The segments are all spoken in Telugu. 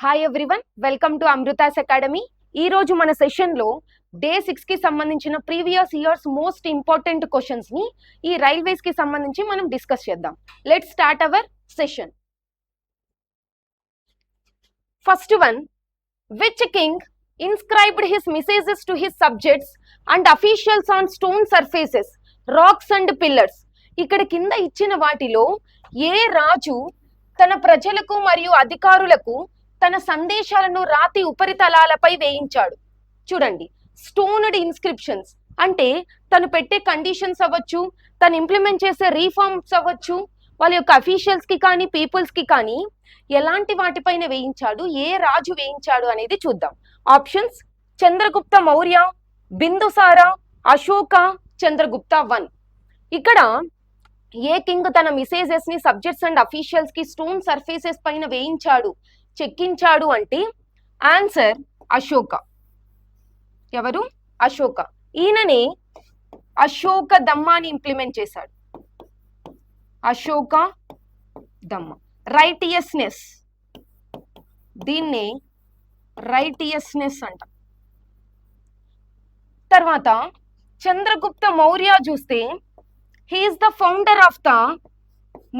Hi everyone, welcome to Amrutha's academy. ఈ రోజు మన సెషన్ లో డే 6 కి సంబంధించిన previous years most important questions ని ఈ రైల్వేస్ కి సంబంధించి మనం డిస్కస్ చేద్దాం. Let's start our session. First one, which king inscribed his messages to his subjects and officials on stone surfaces, racks and pillars. ఇక్కడ కింద ఇచ్చిన వాటిలో ఏ రాజు తన ప్రజలకు మరియు అధికారులకు తన సందేశాలను రాతి ఉపరితలాలపై వేయించాడు? చూడండి, స్టోన్డ్ ఇన్స్క్రిప్షన్స్ అంటే తను పెట్టే కండిషన్స్ అవ్వచ్చు, తను ఇంప్లిమెంట్ చేసే రీఫార్మ్స్ అవ్వచ్చు, వాళ్ళ యొక్క అఫీషియల్స్ కి కానీ పీపుల్స్ కి కానీ ఎలాంటి వాటిపైన వేయించాడు, ఏ రాజు వేయించాడు అనేది చూద్దాం. ఆప్షన్స్: చంద్రగుప్త మౌర్య, బిందుసార, అశోక, చంద్రగుప్త 1. ఇక్కడ ఏ కింగ్ తన మెసేజెస్ ని సబ్జెక్ట్స్ అండ్ అఫీషియల్స్ కి స్టోన్ సర్ఫేసెస్ పైన వేయించాడు, చెక్కించాడు అంటే ఆన్సర్ అశోక. ఎవరు? అశోక. ఈయననే అశోక దమ్మాని ఇంప్లిమెంట్ చేశాడు. అశోక దమ్మ. రైటియస్నెస్, దీన్నే రైటియస్నెస్ అంట. తర్వాత చంద్రగుప్త మౌర్య చూస్తే he is the founder of the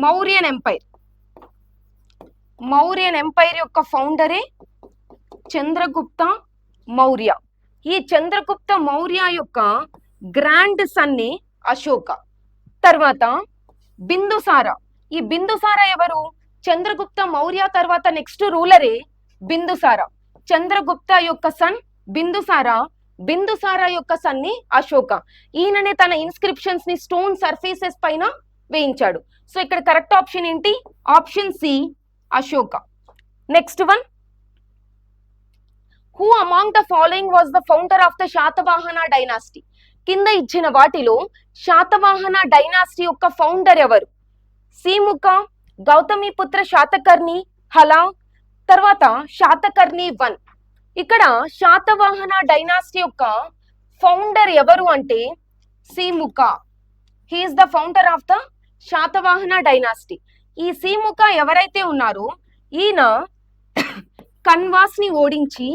Mauryan Empire. Mauryan empire యొక్క ఫౌండరే చంద్రగుప్త మౌర్య. ఈ చంద్రగుప్త మౌర్య యొక్క గ్రాండ్ సన్నే అశోక. తర్వాత బిందుసార. ఈ బిందుసార ఎవరు? చంద్రగుప్త మౌర్య తర్వాత నెక్స్ట్ రూలరే బిందుసార. చంద్రగుప్త యొక్క సన్ బిందుసార, బిందుసార యొక్క సన్ని అశోక. ఈయననే తన ఇన్స్క్రిప్షన్స్ ని స్టోన్ సర్ఫేసెస్ పైన వేయించాడు. సో ఇక్కడ కరెక్ట్ ఆప్షన్ ఏంటి? Option C, Ashoka. Next one, who among the following was the founder of the Satavahana dynasty? కింద ఇచ్చిన వాటిలో శాతవాహన డైనాసిటీ యొక్క ఫౌండర్ ఎవరు? సీముఖ, గౌతమిపుత్ర శాతకర్ణి, హలా, తర్వాత శాతకర్ణి 1. ఇక్కడ శాతవాహన డైనాసిటీ యొక్క ఫౌండర్ ఎవరు అంటే Simuka. He is the founder of the Satavahana dynasty. ఈ సీముఖ ఎవరైతే ఉన్నారో ఈయన కన్వాస్ ని ఓడించి,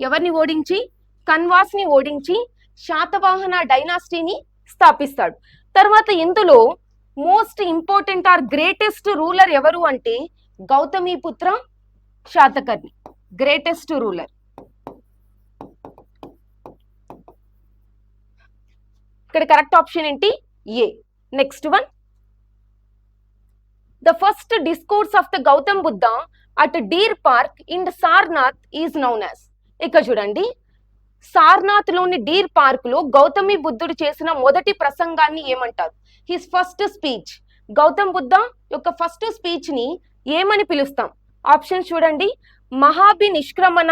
ఎవరిని ఓడించి? కన్వాస్ ని ఓడించి శాతవాహన డైనాసిటీని స్థాపిస్తాడు. తర్వాత ఇందులో most important or greatest ruler ఎవరు అంటే గౌతమిపుత్ర శాతకర్ణి, గ్రేటెస్ట్ రూలర్. ఇక్కడ కరెక్ట్ ఆప్షన్ ఏంటి? A. Next one, the first discourse of the Gautam Buddha at Deer Park in Sarnath is known as. ఇక్కడ చూడండి, సార్నాథ్ లోని డీర్ పార్క్ లో గౌతమి బుద్ధుడు చేసిన మొదటి ప్రసంగాన్ని ఏమంటారు? His first speech. Gautam Buddha యొక్క ఫస్ట్ స్పీచ్ ని ఏమని పిలుస్తాం? ఆప్షన్ చూడండి: మహాభి నిష్క్రమణ,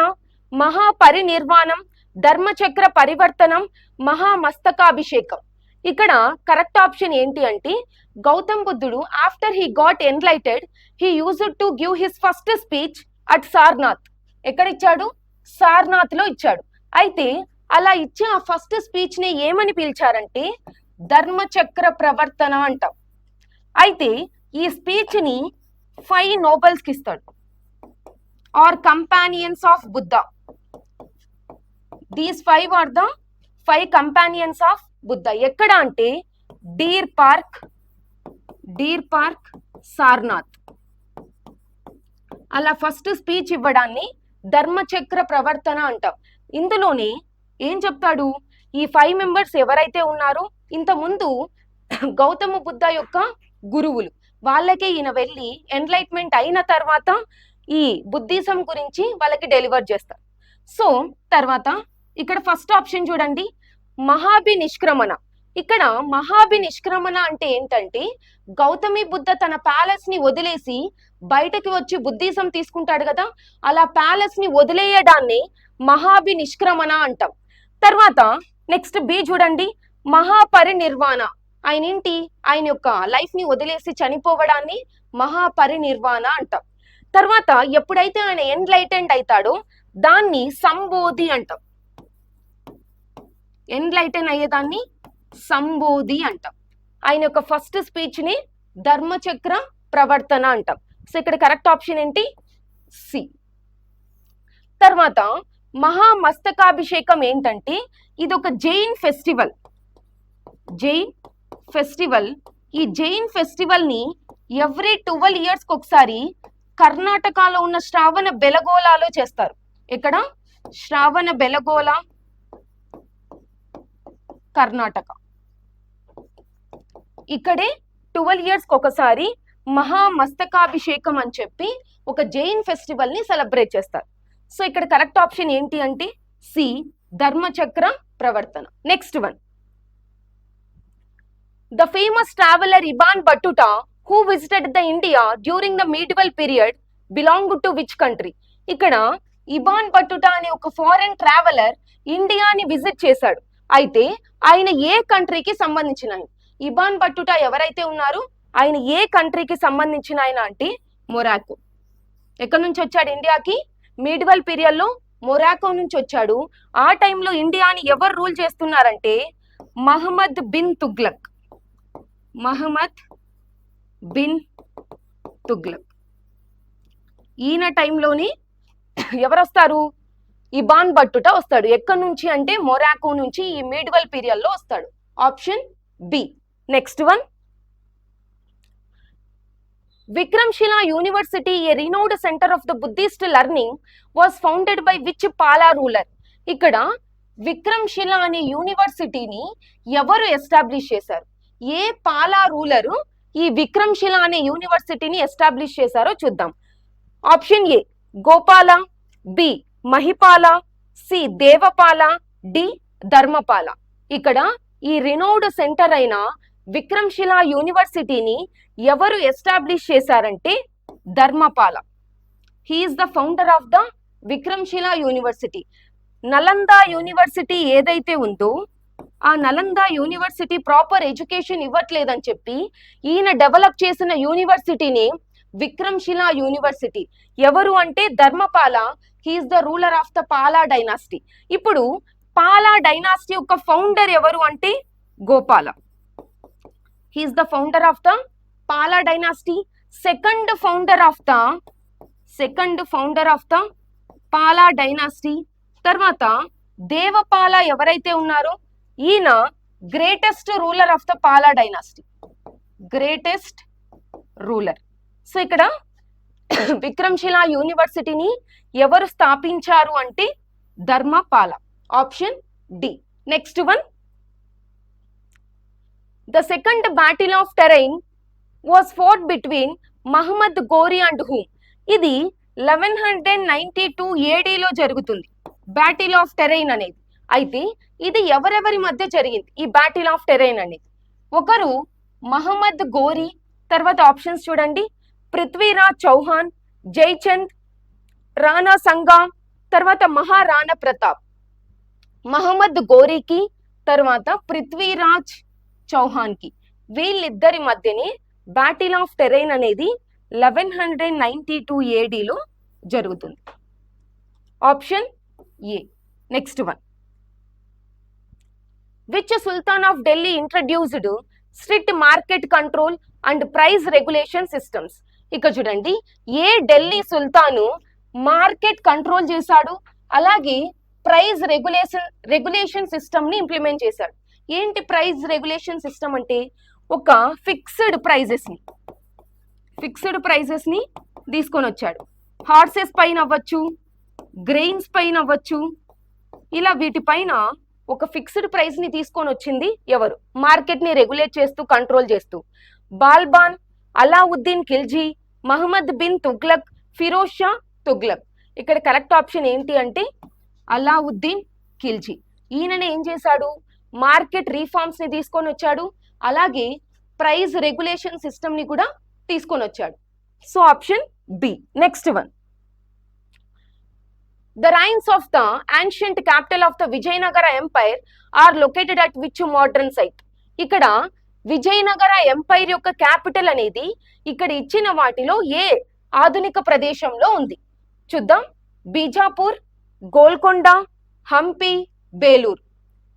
మహాపరినిర్వాణం, ధర్మచక్ర పరివర్తనం, మహామస్తకాభిషేకం. ఇక్కడ కరెక్ట్ ఆప్షన్ ఏంటి అంటే గౌతమ్ బుద్ధుడు after he got enlightened he used to give his first speech at Sarnath. ఎక్కడ ఇచ్చాడు? సార్నాథ్ లో ఇచ్చాడు. అయితే అలా ఇచ్చే ఆ ఫస్ట్ స్పీచ్ ని ఏమని పిలిచారంటే ధర్మచక్ర ప్రవర్తన అంటాం. అయితే ఈ స్పీచ్ ని 5 నోబెల్స్ కి ఇస్తాడు, are companions of Buddha. These 5 are the 5 companions of Buddha. ఎక్కడ అంటే డీర్ పార్క్, సార్నాథ్. అలా ఫస్ట్ స్పీచ్ ఇవ్వడాన్ని ధర్మచక్ర ప్రవర్తన అంటాం. ఇందులోనే ఏం చెప్తాడు? ఈ 5 మెంబర్స్ ఎవరైతే ఉన్నారో ఇంత ముందు గౌతమ బుద్ధ యొక్క గురువులు, వాళ్ళకే ఈయన వెళ్ళి ఎన్లైట్మెంట్ అయిన తర్వాత ఈ బుద్ధిజం గురించి వాళ్ళకి డెలివర్ చేస్తారు. సో తర్వాత ఇక్కడ ఫస్ట్ ఆప్షన్ చూడండి, మహాభి నిష్క్రమణ. ఇక్కడ మహాభి నిష్క్రమణ అంటే ఏంటంటే గౌతమి బుద్ధ తన ప్యాలెస్ ని వదిలేసి బయటకి వచ్చి బుద్ధిజం తీసుకుంటాడు కదా, అలా ప్యాలెస్ ని వదిలేయడాన్ని మహాభి నిష్క్రమణ అంటాం. తర్వాత నెక్స్ట్ బి చూడండి, మహాపరినిర్వాణ. ఆయన ఏంటి? ఆయన యొక్క లైఫ్ ని వదిలేసి చనిపోవడాన్ని మహాపరినిర్వాణ అంటాం. తర్వాత ఎప్పుడైతే ఆయన ఎన్లైటెండ్ అవుతాడో దాన్ని సంబోధి అంటాం. ఎన్లైటెన్ అయ్యేదాన్ని సంబోధి అంటాం. ఆయన యొక్క ఫస్ట్ స్పీచ్ ని ధర్మచక్ర ప్రవర్తన అంటాం. సో ఇక్కడ కరెక్ట్ ఆప్షన్ ఏంటి? సి. తర్వాత మహామస్తకాభిషేకం ఏంటంటే ఇది ఒక జైన్ ఫెస్టివల్. ఈ జైన్ ఫెస్టివల్ ని ఎవ్రీ 12 years ఒకసారి కర్ణాటకలో ఉన్న శ్రావణ బెలగోలాలో చేస్తారు. ఇక్కడ శ్రావణ బెలగోలా, కర్ణాటక. ఇక్కడే 12 years ఒకసారి మహామస్తకాభిషేకం అని చెప్పి ఒక జైన్ ఫెస్టివల్ ని సెలబ్రేట్ చేస్తారు. సో ఇక్కడ కరెక్ట్ ఆప్షన్ ఏంటి అంటే C, Dharmachakra Pravartana. Next one, the famous traveller Ibn Battuta who visited the India during the medieval period belong to which country? ఇక్కడ ఇబాన్ బట్టుటా అనే ఒక ఫారెన్ ట్రావెలర్ ఇండియాని విజిట్ చేశాడు. అయితే ఆయన ఏ కంట్రీకి సంబంధించిన ఆయన? ఇబాన్ బట్టుటా ఎవరైతే ఉన్నారు ఆయన ఏ కంట్రీకి సంబంధించిన ఆయన అంటే మొరాకో. ఎక్కడి నుంచి వచ్చాడు ఇండియాకి? మీడివల్ పీరియడ్ లో మొరాకో నుంచి వచ్చాడు. ఆ టైంలో ఇండియాని ఎవరు రూల్ చేస్తున్నారంటే మహమ్మద్ బిన్ తుగ్లక్. ఈయన టైంలోని ఎవరు వస్తారు? ఇబాన్ బట్టుటా వస్తాడు. ఎక్కడి నుంచి అంటే మొరాకో నుంచి ఈ మీడివల్ పీరియడ్ లో వస్తాడు. Option B. Next one, Vikramshila University, a renowned center of the Buddhist learning, was founded by which Pala ruler? ఇక్కడ విక్రమ్శిల అనే యూనివర్సిటీని ఎవరు ఎస్టాబ్లిష్ చేశారు? ఏ పాలా రూలరు ఈ విక్రమ్శిల అనే యూనివర్సిటీని ఎస్టాబ్లిష్ చేశారో చూద్దాం. Option A Gopala, B Mahipala, C Devapala, D Dharmapala. ఇక్కడ ఈ రినౌడ్ సెంటర్ అయిన విక్రమ్శిల యూనివర్సిటీని ఎవరు ఎస్టాబ్లిష్ చేశారంటే Dharmapala. He is the founder of the Vikramshila university. Nalanda university ఏదైతే ఉందో ఆ నలంద యూనివర్సిటీ ప్రాపర్ ఎడ్యుకేషన్ ఇవ్వట్లేదని చెప్పి ఈయన డెవలప్ చేసిన యూనివర్సిటీని విక్రమ్శిల యూనివర్సిటీ. ఎవరు అంటే Dharmapala. He is the ruler of the Pala dynasty. ఇప్పుడు పాలా డైనాసిటీ యొక్క ఫౌండర్ ఎవరు అంటే Gopala. He is the founder of the Pala dynasty. Second founder of the Pala dynasty. తర్వాత దేవపాల ఎవరైతే ఉన్నారో ఈయన greatest ruler of the Pala dynasty. Greatest ruler. So ఇక్కడ విక్రమ్శిల యూనివర్సిటీని ఎవరు స్థాపించారు అంటే Dharmapala. Option D. Next one, the second battle of Tarain was fought between Muhammad Ghori and whom? ఇది 1192 AD లో జరుగుతుంది బ్యాటిల్ ఆఫ్ టెరైన్ అనేది. అయితే ఇది ఎవరెవరి మధ్య జరిగింది ఈ బ్యాటిల్ ఆఫ్ టెరైన్ అనేది? ఒకరు మహమ్మద్ గోరి, తర్వాత ఆప్షన్స్ చూడండి, పృథ్వీరాజ్ చౌహాన్, జైచంద్, రాణా సంగా, తర్వాత మహారాణా ప్రతాప్. మహమ్మద్ గోరికి తర్వాత పృథ్వీరాజ్ చౌహాన్ కి వీళ్ళిద్దరి మధ్యనే బ్యాటిల్ ఆఫ్ టెరైన్ అనేది 1192 AD లో జరుగుతుంది. Option A. Next one, which Sultan of Delhi introduced strict market control and price regulation systems? ఇక చూడండి, ఏ ఢిల్లీ సుల్తాను మార్కెట్ కంట్రోల్ చేశాడు, అలాగే ప్రైస్ రెగ్యులేషన్ సిస్టమ్ ని ఇంప్లిమెంట్ చేశాడు. ఏంటి ప్రైస్ రెగ్యులేషన్ సిస్టమ్ అంటే? ఒక ఫిక్స్డ్ ప్రైజెస్ ని తీసుకొని వచ్చాడు. హార్సెస్ పైన అవ్వచ్చు, గ్రెయిన్స్ పైన అవ్వచ్చు, ఇలా వీటిపైన ఒక ఫిక్స్డ్ ప్రైస్ ని తీసుకొని వచ్చింది ఎవరు? మార్కెట్ ని రెగ్యులేట్ చేస్తూ కంట్రోల్ చేస్తూ బాల్బాన్, అలావుద్దీన్ ఖిల్జీ, మహమ్మద్ బిన్ తుగ్లక్, ఫిరోజ్ షా తుగ్లక్. ఇక్కడ కరెక్ట్ ఆప్షన్ ఏంటి అంటే అలావుద్దీన్ ఖిల్జీ. ఈయననే ఏం చేశాడు? మార్కెట్ రీఫార్మ్స్ ని తీసుకొని వచ్చాడు, అలాగే ప్రైస్ రెగ్యులేషన్ సిస్టమ్ ని కూడా తీసుకొని వచ్చాడు. So option B. Next one, the ruins of the ancient capital of the Vijayanagara empire are located at which modern site? ఇక్కడ విజయనగర ఎంపైర్ యొక్క క్యాపిటల్ అనేది ఇక్కడ ఇచ్చిన వాటిలో ఏ ఆధునిక ప్రదేశంలో ఉంది? చూద్దాం. బీజాపూర్, గోల్కొండ, హంపి, బేలూరు.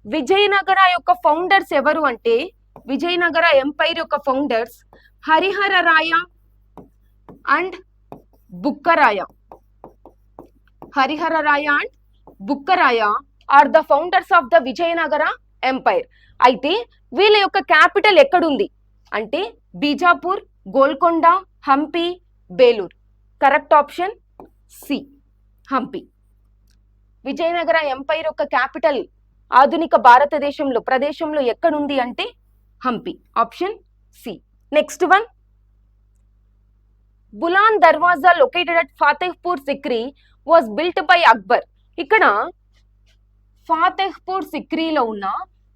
విజయనగర యొక్క ఫౌండర్స్ ఎవరు అంటే విజయనగర ఎంపైర్ యొక్క founders Harihara Raya and Bukkaraya. Harihara Raya and Bukkaraya are the founders of the Vijayanagara empire. అయితే వీళ్ళ యొక్క క్యాపిటల్ ఎక్కడుంది అంటే Bijapur, Golconda, Hampi, Belur. Correct option C, Hampi. Vijayanagara empire యొక్క క్యాపిటల్ ఆధునిక భారతదేశంలో ప్రదేశంలో ఎక్కడుంది అంటే Hampi. Option C. Next one, Buland Darwaza located at Fatehpur Sikri was built by Akbar. ఇక్కడ ఫాతెహ్పూర్ సిక్రీలో ఉన్న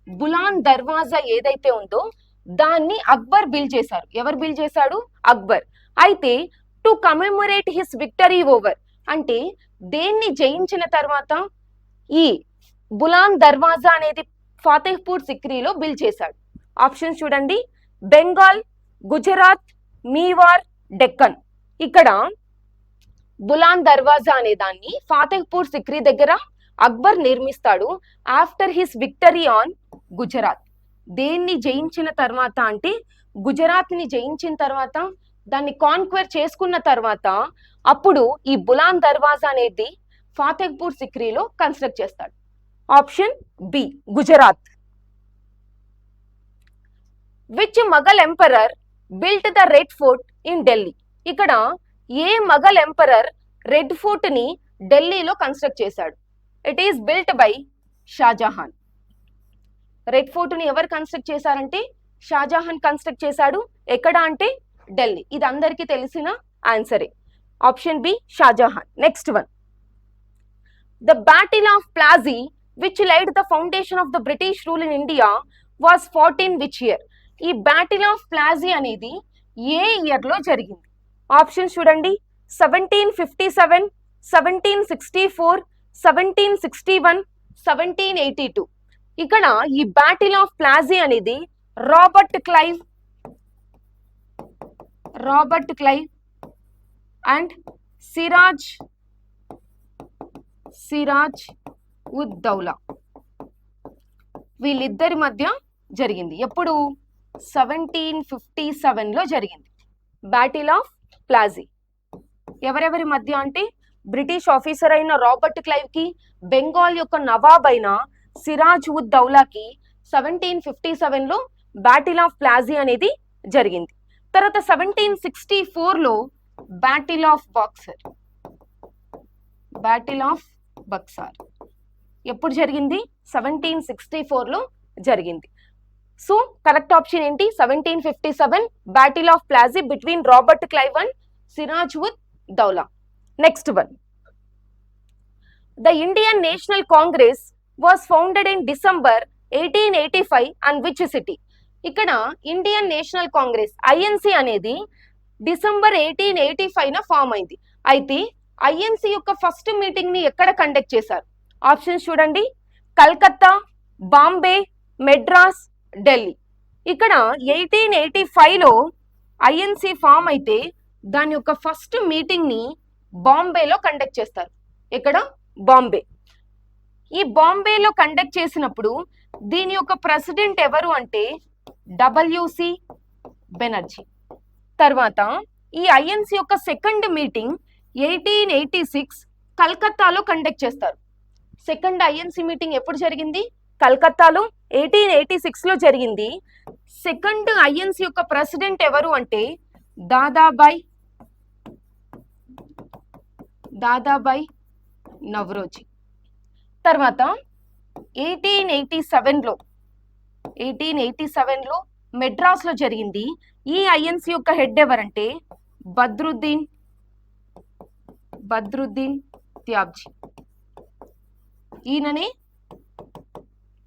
బులాన్ దర్వాజా ఏదైతే ఉందో దాన్ని అక్బర్ బిల్డ్ చేశారు. ఎవరు బిల్డ్ చేశాడు? అక్బర్. అయితే టు కమెమొరేట్ హిస్ విక్టరీ ఓవర్ అంటే దేన్ని జయించిన తర్వాత ఈ బులాన్ దర్వాజా అనేది ఫాతెహ్పూర్ సిక్రీలో బిల్డ్ చేశాడు. ఆప్షన్స్ చూడండి, బెంగాల్, గుజరాత్, మీవార్, డెక్కన్. ఇక్కడ బులాన్ దర్వాజా అనే దాన్ని ఫాతెహ్పూర్ సిక్రీ దగ్గర అక్బర్ నిర్మిస్తాడు after his victory on Gujarat. దేన్ని జయించిన తర్వాత అంటే గుజరాత్ ని జయించిన తర్వాత దాన్ని కాన్క్వైర్ చేసుకున్న తర్వాత అప్పుడు ఈ బులాన్ దర్వాజా అనేది ఫాతెహ్పూర్ సిక్రీలో కన్స్ట్రక్ట్ చేస్తాడు. Option B, Gujarat. Which Mughal emperor built the Red Fort in Delhi. ఇక్కడ ఏ మొఘల్ ఎంపరర్ రెడ్ ఫోర్ట్ ని ఢిల్లీలో కన్స్ట్రక్ట్ చేశాడు? It is built by Shahjahan. Red Fort ని ఎవరు కన్స్ట్రక్ట్ చేశారంటే షాజహాన్ కన్స్ట్రక్ట్ చేశాడు. ఎక్కడ అంటే ఢిల్లీ. ఇది అందరికీ తెలిసిన ఆన్సరే. Option B, Shah Jahan. Next one, the battle of Plassey which laid the foundation of the British rule in India was fought in which year. ఈ బ్యాటిల్ ఆఫ్ ప్లాజీ అనేది ఏ ఇయర్ లో జరిగింది? ఆప్షన్స్ చూడండి, 1757, 1764, 1761, 1782. ఇక్కడ ఈ బ్యాటిల్ ఆఫ్ ప్లాజీ అనేది Robert Clive and Siraj ud Daula వీళ్ళిద్దరి మధ్య జరిగింది. ఎప్పుడు? 1757లో జరిగింది బ్యాటిల్ ఆఫ్ ప్లాజీ. ఎవరెవరి మధ్య అంటే బ్రిటిష్ ఆఫీసర్ అయిన రాబర్ట్ క్లైవ్ కి బెంగాల్ యొక్క నవాబ్ అయిన సిరాజ్ ఉద్ దౌలాకి 1757లో బ్యాటిల్ ఆఫ్ ప్లాజీ అనేది జరిగింది. తర్వాత 1764లో బ్యాటిల్ ఆఫ్ బక్సార్ ఎప్పుడు జరిగింది? 1764లో జరిగింది. సో కరెక్ట్ ఆప్షన్ ఏంటి? 1757 battle of Plassey between Robert Clive and Siraj ud Daula. Next one, the Indian National Congress was founded in December 1885 and which city. ఇక్కడ ఇండియన్ నేషనల్ కాంగ్రెస్ ఐఎన్సి అనేది డిసెంబర్ 1885 ఫామ్ అయింది. అయితే ఐఎన్సి యొక్క ఫస్ట్ మీటింగ్ ని ఎక్కడ కండక్ట్ చేశారు? ఆప్షన్స్ చూడండి, కల్కత్తా, బాంబే, మెడ్రాస్, ఢిల్లీ. ఇక్కడ 1885లో ఐఎన్సి ఫామ్ అయితే దాని యొక్క ఫస్ట్ మీటింగ్ ని బాంబేలో కండక్ట్ చేస్తారు. ఎక్కడ? బాంబే. ఈ బాంబేలో కండక్ట్ చేసినప్పుడు దీని యొక్క ప్రెసిడెంట్ ఎవరు అంటే డబ్ల్యూసి బెనర్జీ. తర్వాత ఈ ఐఎన్సి యొక్క సెకండ్ మీటింగ్ 1886 కల్కత్తాలో కండక్ట్ చేస్తారు. సెకండ్ ఐఎన్సి మీటింగ్ ఎప్పుడు జరిగింది? కల్కత్తాలో 1886లో జరిగింది. సెకండ్ ఐఎన్సి యొక్క ప్రెసిడెంట్ ఎవరు అంటే దాదాబాయ్ నవరోజీ. తర్వాత 1887లో మెడ్రాస్ లో జరిగింది. ఈ ఐఎన్సి యొక్క హెడ్ ఎవరంటే బద్రుద్దీన్ త్యాబ్జీ. ఈయననే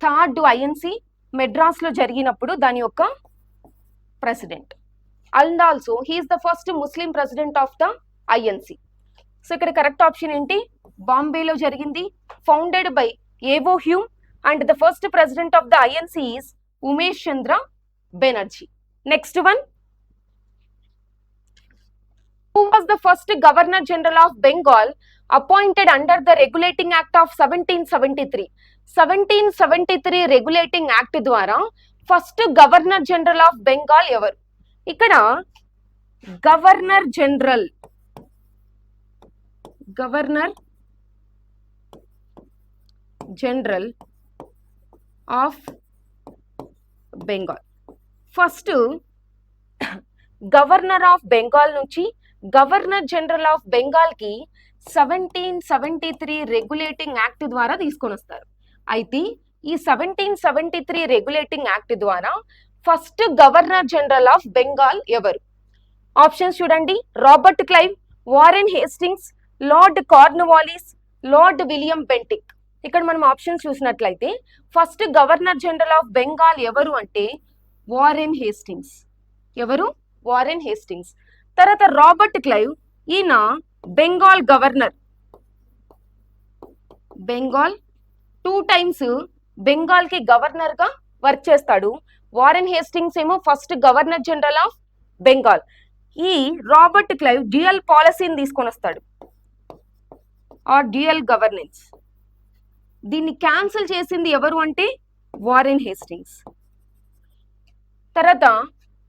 థర్డ్ ఐఎన్సి మెడ్రాస్ లో జరిగినప్పుడు దాని యొక్క president. And also he is the first Muslim president of the INC. So ఇక్కడ కరెక్ట్ ఆప్షన్ ఏంటి? బాంబేలో జరిగింది, founded by A O Hume and the first president of the INC is Umesh Chandra Banerjee. Next one, who was the first Governor General of Bengal appointed under the Regulating Act of 1773? 1773 Regulating Act ద్వారా first governor general of Bengal ఎవరు? ఇక్కడ governor general of Bengal. First governor of Bengal నుంచి గవర్నర్ జనరల్ ఆఫ్ బెంగాల్ కి 1773 రెగ్యులేటింగ్ యాక్ట్ ద్వారా తీసుకొని వస్తారు. అయితే ఈ 1773 రెగ్యులేటింగ్ యాక్ట్ ద్వారా first governor general of Bengal ఎవరు? ఆప్షన్స్ చూడండి. Robert Clive, Warren Hastings, lord Cornwallis, lord William Bentinck. ఇక్కడ మనం ఆప్షన్స్ చూసినట్లయితే first governor general of Bengal ఎవరు అంటే వారెన్ హేస్టింగ్స్. ఎవరు? Warren Hastings. తర్వాత రాబర్ట్ క్లైవ్, ఈయన బెంగాల్ గవర్నర్. బెంగాల్ 2 times బెంగాల్ కి గవర్నర్ గా వర్క్ చేస్తాడు. వారెన్ హేస్టింగ్స్ ఏమో first governor general of Bengal. ఈ రాబర్ట్ క్లైవ్ డ్యూయల్ పాలసీని తీసుకొని వస్తాడు, ఆర్ డ్యూయల్ గవర్నెన్స్. దీన్ని క్యాన్సిల్ చేసింది ఎవరు అంటే వారెన్ హేస్టింగ్స్. తర్వాత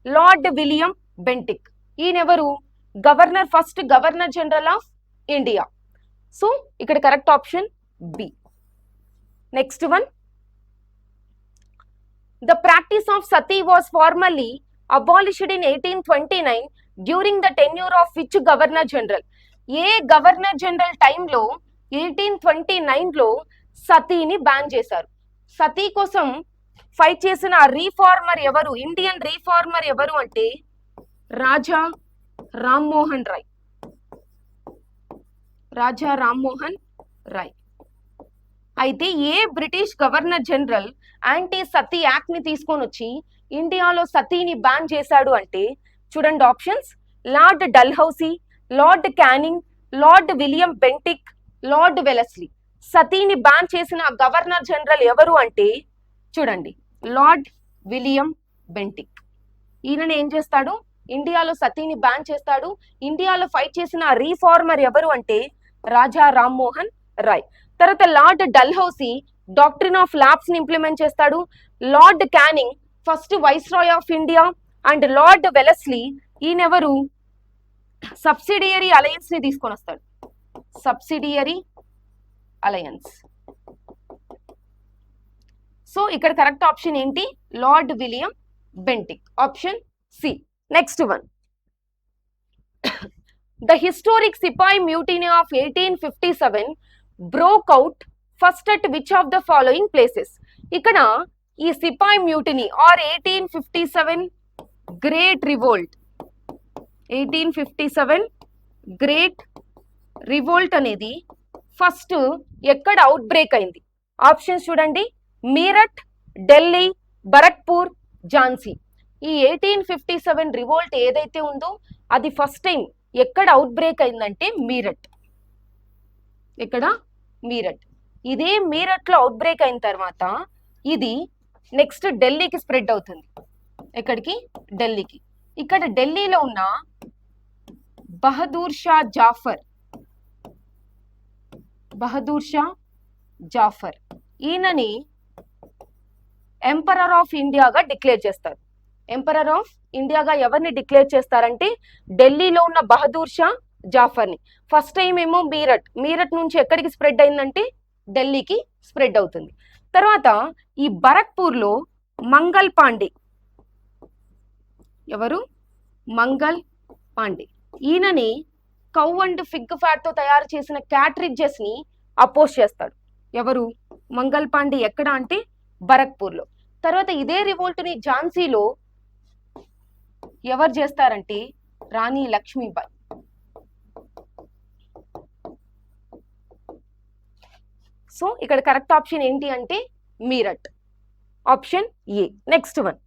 లార్డ్ విలియం బెంటిక్, ఈయనెవరు? Governor, first governor general of India. So ఇక్కడ correct option B. Next one, the practice of sati was formally abolished in 1829 during the tenure of which governor general? ఏ గవర్నర్ జనరల్ టైంలో 1829లో సతీని బ్యాన్ చేశారు? సతీ కోసం ఫైట్ చేసిన రీఫార్మర్ ఎవరు? ఇండియన్ రీఫార్మర్ ఎవరు అంటే రాజా రామ్మోహన్ రాయ్. రాజా రామ్మోహన్ రాయ్. అయితే ఏ British governor general anti sati act ని తీసుకొని వచ్చి ఇండియాలో సతీని బ్యాన్ చేశాడు అంటే చూడండి options. Lord Dalhousie, Lord Canning, Lord William Bentinck, Lord Wellesley. సతీని బ్యాన్ చేసిన గవర్నర్ జనరల్ ఎవరు అంటే చూడండి లార్డ్ విలియం బెంటిక్. ఈయనని ఏం చేస్తాడు? ఇండియాలో సతీని బ్యాన్ చేస్తాడు. ఇండియాలో ఫైట్ చేసిన రీఫార్మర్ ఎవరు అంటే రాజా రామ్మోహన్ రాయ్. తర్వాత Lord Dalhousie doctrine of lapse ని ఇంప్లిమెంట్ చేస్తాడు. Lord Canning first viceroy of India. And Lord Wellesley ఈయనెవరు? సబ్సిడియరీ అలయన్స్ ని తీసుకొని వస్తాడు. Subsidiary alliance. సో ఇక్కడ కరెక్ట్ ఆప్షన్ ఏంటి? Lord William Bentinck, option C. Next one, the historic sepoy mutiny of 1857 broke out first at which of the following places? ఇక్కడ ఈ sepoy mutiny or 1857 great revolt, 1857 great revolt అనేది ఫస్ట్ ఎక్కడ అవుట్ బ్రేక్ అయింది? ఆప్షన్స్ చూడండి. మీరట్, ఢిల్లీ, బరక్పూర్, ఝాన్సీ. ఈ 1857 రివోల్ట్ ఏదైతే ఉందో అది ఫస్ట్ టైం ఎక్కడ అవుట్ బ్రేక్ అయిందంటే మీరట్. ఇక్కడ మీరట్. ఇదే మీరట్ లో అవుట్ బ్రేక్ అయిన తర్వాత ఇది నెక్స్ట్ ఢిల్లీకి స్ప్రెడ్ అవుతుంది. ఎక్కడికి? ఢిల్లీకి. ఇక్కడ ఢిల్లీలో ఉన్న బహదూర్ షా జాఫర్, బహదూర్ షా జాఫర్ ఈయనని ఎంపరర్ ఆఫ్ ఇండియాగా డిక్లేర్ చేస్తారు. ఎంపరర్ ఆఫ్ ఇండియాగా ఎవరిని డిక్లేర్ చేస్తారంటే ఢిల్లీలో ఉన్న బహదూర్ షా జాఫర్ని. ఫస్ట్ టైం ఏమో మీరట్, మీరట్ నుంచి ఎక్కడికి స్ప్రెడ్ అయిందంటే ఢిల్లీకి స్ప్రెడ్ అవుతుంది. తర్వాత ఈ బరక్పూర్లో మంగల్ పాండే. ఎవరు? మంగల్ పాండే. ఈయనని కౌ అండ్ ఫిగ్ ఫ్యాట్ తో తయారు చేసిన క్యాట్రిడ్జెస్ ని అపోజ్ చేస్తాడు. ఎవరు? మంగల్ పాండే. ఎక్కడ అంటే బరక్పూర్లో. తర్వాత ఇదే రివోల్ట్ ని ఝాన్సీలో ఎవరు చేస్తారంటే రాణి లక్ష్మీబాయి. సో ఇక్కడ కరెక్ట్ ఆప్షన్ ఏంటి అంటే Meerut, option A. Next one,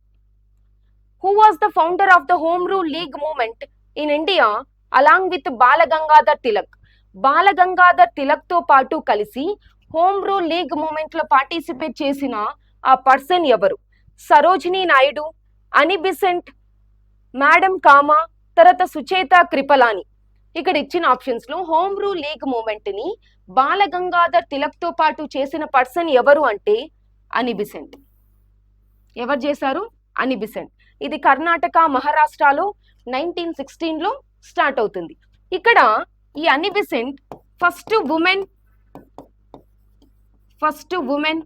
who was the founder of the Home Rule League movement in India along with Balagangadhar Tilak? Balagangadhar Tilak తో పాటు కలిసి హోమ్ రూల్ లీగ్ మూవ్మెంట్ లో పార్టిసిపేట్ చేసిన ఆ పర్సన్ ఎవరు? సరోజినీ నాయుడు, అని బిసెంట్, మేడం కామా, తర్వాత సుచేత కృపలాని. ఇక్కడ ఇచ్చిన ఆప్షన్స్ లో హోమ్ రూల్ లీగ్ మూవ్మెంట్ ని బాలగంగాధర్ తిలక్ తో పాటు చేసిన పర్సన్ ఎవరు అంటే అని బిసెంట్. ఎవరు చేశారు? అని బిసెంట్. ఇది కర్ణాటక, మహారాష్ట్రలో 1916లో స్టార్ట్ అవుతుంది. ఇక్కడ ఈ Annie Besant first first women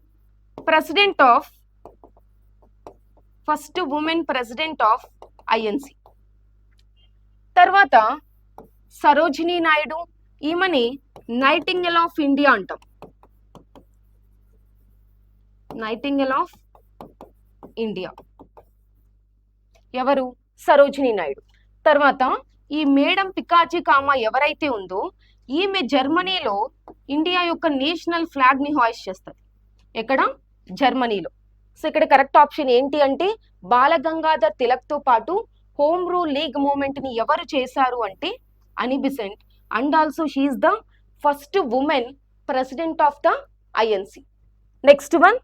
president of INC. తర్వాత సరోజినీ నాయుడు, ఈమెని నైటింగేల్ ఆఫ్ ఇండియా అంటాం. నైటింగేల్ ఆఫ్ ఇండియా ఎవరు? సరోజినీ నాయుడు. తర్వాత ఈ మేడం పికాజీ కామా ఎవరైతే ఉందో ఈమె జర్మనీలో ఇండియా యొక్క నేషనల్ ఫ్లాగ్ ని హాయిస్ట్ చేస్తుంది. ఎక్కడ? జర్మనీలో. సో ఇక్కడ కరెక్ట్ ఆప్షన్ ఏంటి అంటే బాలగంగాధర్ తిలక్ తో పాటు హోమ్ రూల్ లీగ్ మూవ్మెంట్ ని ఎవరు చేశారు అంటే Annie Besant, and also she is the first women president of the INC. Next one,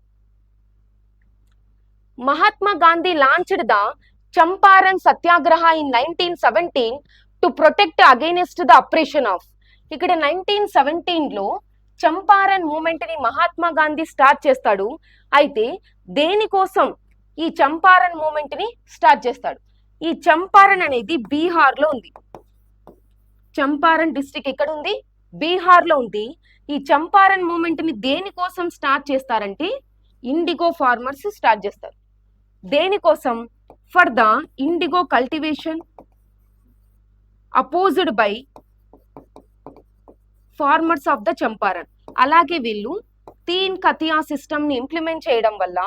Mahatma Gandhi launched the Champaran Satyagraha in 1917 to protect against the oppression of. ఇక్కడ 1917 లో చంపారన్ మూమెంట్ ని మహాత్మా గాంధీ స్టార్ట్ చేస్తాడు. అయితే దేనికోసం ఈ చంపారన్ మూమెంట్ ని స్టార్ట్ చేస్తాడు? ఈ చంపారన్ అనేది బీహార్ లో ఉంది. చంపారన్ డిస్ట్రిక్ట్ ఎక్కడ ఉంది? బీహార్ లో ఉంది. ఈ చంపారన్ మూమెంట్ ని దేనికోసం స్టార్ట్ చేస్తారంటే ఇండిగో ఫార్మర్స్ స్టార్ట్ చేస్తారు. దేనికోసం? For the IndiGo cultivation opposed by farmers of the Champaran. అలాగే వీళ్ళు తీన్ కతియా సిస్టమ్ ని ఇంప్లిమెంట్ చేయడం వల్ల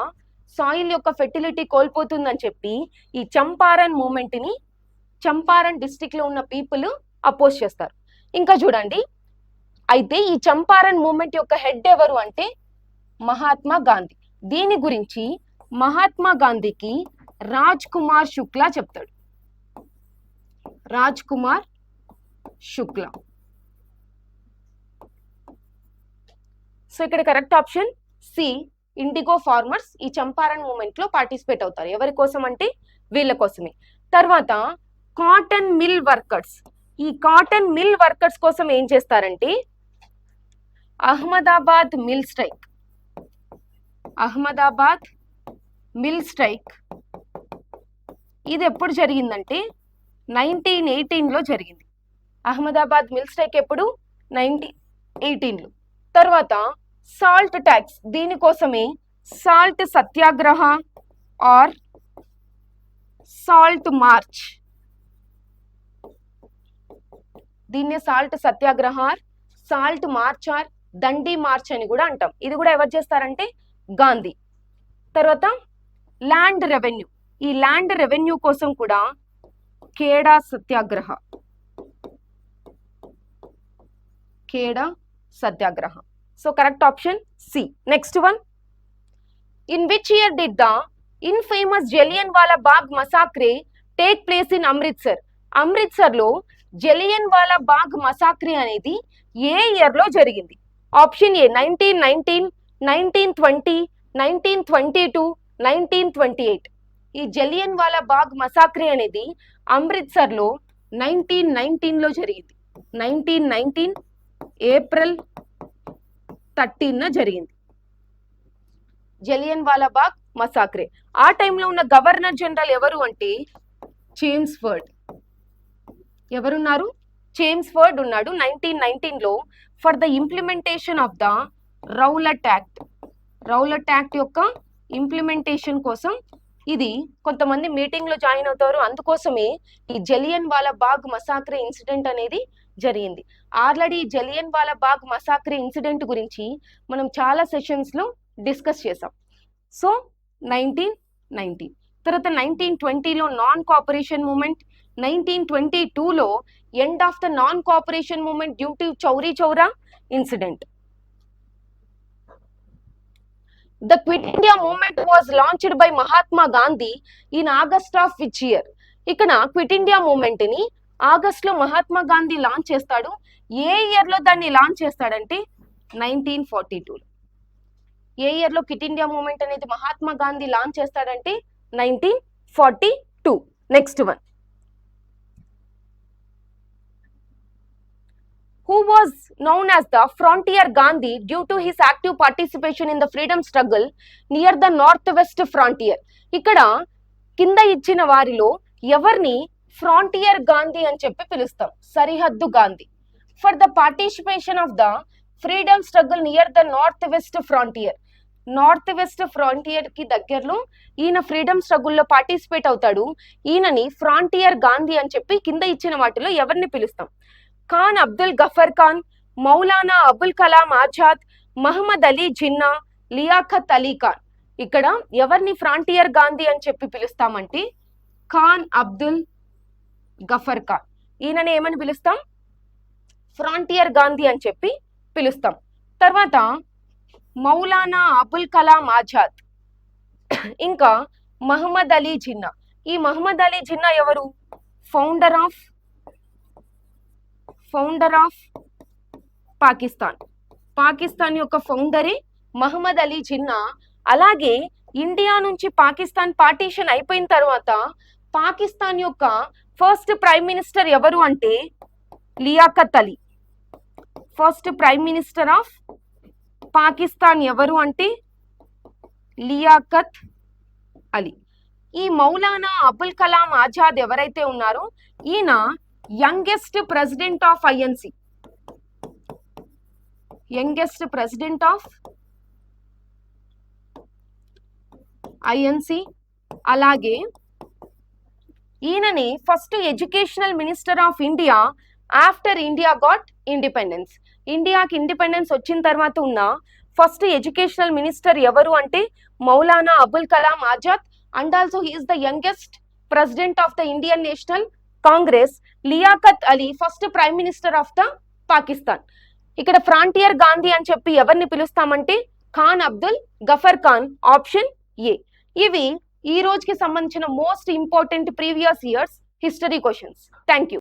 సాయిల్ యొక్క ఫెర్టిలిటీ కోల్పోతుందని చెప్పి ఈ చంపారన్ మూమెంట్ ని చంపారన్ డిస్ట్రిక్ట్ లో ఉన్న పీపుల్ అపోజ్ చేస్తారు. ఇంకా చూడండి, అయితే ఈ చంపారన్ మూమెంట్ యొక్క హెడ్ ఎవరు అంటే మహాత్మా గాంధీ. దీని గురించి మహాత్మా గాంధీకి రాజ్ కుమార్ శుక్లా చెప్తాడు. రాజ్ కుమార్ శుక్లా. సో ఇక్కడ correct option C, indigo farmers ఈ చంపారన్ మూమెంట్ లో పార్టిసిపేట్ అవుతారు. ఎవరి కోసం అంటే వీళ్ళ కోసమే. తర్వాత కాటన్ మిల్ వర్కర్స్. ఈ కాటన్ మిల్ వర్కర్స్ కోసం ఏం చేస్తారంటే Ahmedabad mill strike. Ahmedabad mill strike ఇది ఎప్పుడు జరిగిందంటే 1918 లో జరిగింది. అహ్మదాబాద్ మిల్ స్ట్రైక్ ఎప్పుడు? 1918 లో. తర్వాత సాల్ట్ ట్యాక్స్, దీనికోసమే Salt Satyagraha or Salt March. దీన్నే Salt Satyagraha or Salt March or Dandi March అని కూడా అంటాం. ఇది కూడా ఎవరు చేస్తారంటే గాంధీ. తర్వాత ల్యాండ్ రెవెన్యూ. ఈ ల్యాండ్ రెవెన్యూ కోసం కూడా Kheda Satyagraha. Kheda Satyagraha. So correct option C. Next one, in which year did the infamous Jallianwala Bagh massacre take place in Amritsar? Amritsar లో జలియన్ వాలా బాగ్ మసాక్రే అనేది ఏ ఇయర్ లో జరిగింది? Option A 1919, 1920, 1922, 1928. ఈ జలియన్ వాలా బాగ్ మసాక్రే అనేది అమృత్సర్ లో 1919 లో జరిగింది. 1919 ఏప్రిల్ 13 జరిగింది జలియన్ వాలా బాగ్ మసాక్రే. ఆ టైంలో ఉన్న గవర్నర్ జనరల్ ఎవరు అంటే చేమ్స్ఫర్డ్. ఎవరున్నారు? చేమ్స్ఫర్డ్ ఉన్నాడు 1919 లో for the implementation of the Rowlatt act. Rowlatt act యొక్క ఇంప్లిమెంటేషన్ కోసం ఇది కొంతమంది మీటింగ్ లో జాయిన్ అవుతారు. అందుకోసమే ఈ జలియన్ వాలా బాగ్ మసాక్రే ఇన్సిడెంట్ అనేది జరిగింది. ఆల్రెడీ జలియన్ వాలా బాగ్ మసాక్రే ఇన్సిడెంట్ గురించి మనం చాలా సెషన్స్ లో డిస్కస్ చేసాం. సో 1919 తర్వాత 1920 లో నాన్ కోఆపరేషన్ మూమెంట్, 1922 లో end of the non cooperation movement due to Chauri Chaura incident. The Quit India movement was launched by Mahatma Gandhi in August of which year? ఇక్కడ క్విట్ ఇండియా మూవ్మెంట్ ని ఆగస్ట్ లో మహాత్మా గాంధీ లాంచ్ చేస్తాడు. ఏ ఇయర్ లో దాన్ని లాంచ్ చేస్తాడంటే 1942 లో. ఏ ఇయర్ లో క్విట్ ఇండియా మూవ్మెంట్ అనేది మహాత్మా గాంధీ లాంచ్ చేస్తాడంటే 1942. Next one, who was known as the Frontier Gandhi due to his active participation in the freedom struggle near the northwest frontier. ఇక్కడ కింద ఇచ్చిన వారిలో ఎవరిని ఫ్రాంటియర్ గాంధీ అని చెప్పి పిలుస్తాం? సరిహద్దు Gandhi. For the participation of the freedom struggle near the north west frontier. North west frontier కి దగ్గరలో ఈయన ఫ్రీడమ్ స్ట్రగుల్లో పార్టిసిపేట్ అవుతాడు. ఈయనని ఫ్రాంటియర్ గాంధీ అని చెప్పి కింద ఇచ్చిన వాటిలో ఎవరిని పిలుస్తాం? ఖాన్ అబ్దుల్ గఫర్ ఖాన్, మౌలానా అబుల్ కలాం ఆజాద్, మహమ్మద్ అలీ జిన్నా, లియాఖత్ అలీ ఖాన్. ఇక్కడ ఎవరిని ఫ్రాంటియర్ గాంధీ అని చెప్పి పిలుస్తామంటే ఖాన్ అబ్దుల్ గఫర్ ఖాన్. ఈయనని ఏమని పిలుస్తాం? ఫ్రాంటియర్ గాంధీ అని చెప్పి పిలుస్తాం. తర్వాత మౌలానా అబుల్ కలాం ఆజాద్, ఇంకా మహమ్మద్ అలీ జిన్నా. ఈ మహమ్మద్ అలీ జిన్నా ఎవరు? Founder of Pakistan. పాకిస్తాన్ యొక్క ఫౌండరే మహమ్మద్ అలీ జిన్నా. అలాగే ఇండియా నుంచి పాకిస్తాన్ పార్టీషన్ అయిపోయిన తర్వాత పాకిస్తాన్ యొక్క ఫస్ట్ ప్రైమ్ మినిస్టర్ ఎవరు అంటే Liaquat Ali. First prime minister of Pakistan ఎవరు అంటే లియాఖత్ అలీ. ఈ మౌలానా అబుల్ కలాం ఆజాద్ ఎవరైతే ఉన్నారో ఈయన youngest president of INC. Youngest president of INC. అలాగే ఈయనని first educational minister of India after India got independence. ఇండియాకి ఇండిపెండెన్స్ వచ్చిన తర్వాత ఉన్న ఫస్ట్ ఎడ్యుకేషనల్ మినిస్టర్ ఎవరు అంటే Maulana Abul Kalam Azad. And also he is the youngest president of the Indian National Congress. Liaquat Ali first prime minister of the Pakistan. ఇక్కడ ఫ్రాంటియర్ గాంధీ అని చెప్పి ఎవరిని పిలుస్తామంటే ఖాన్ అబ్దుల్ గఫర్ ఖాన్. ఆప్షన్ ఏ. ఇవి ఈ రోజుకి సంబంధించిన most important previous years history questions. Thank you.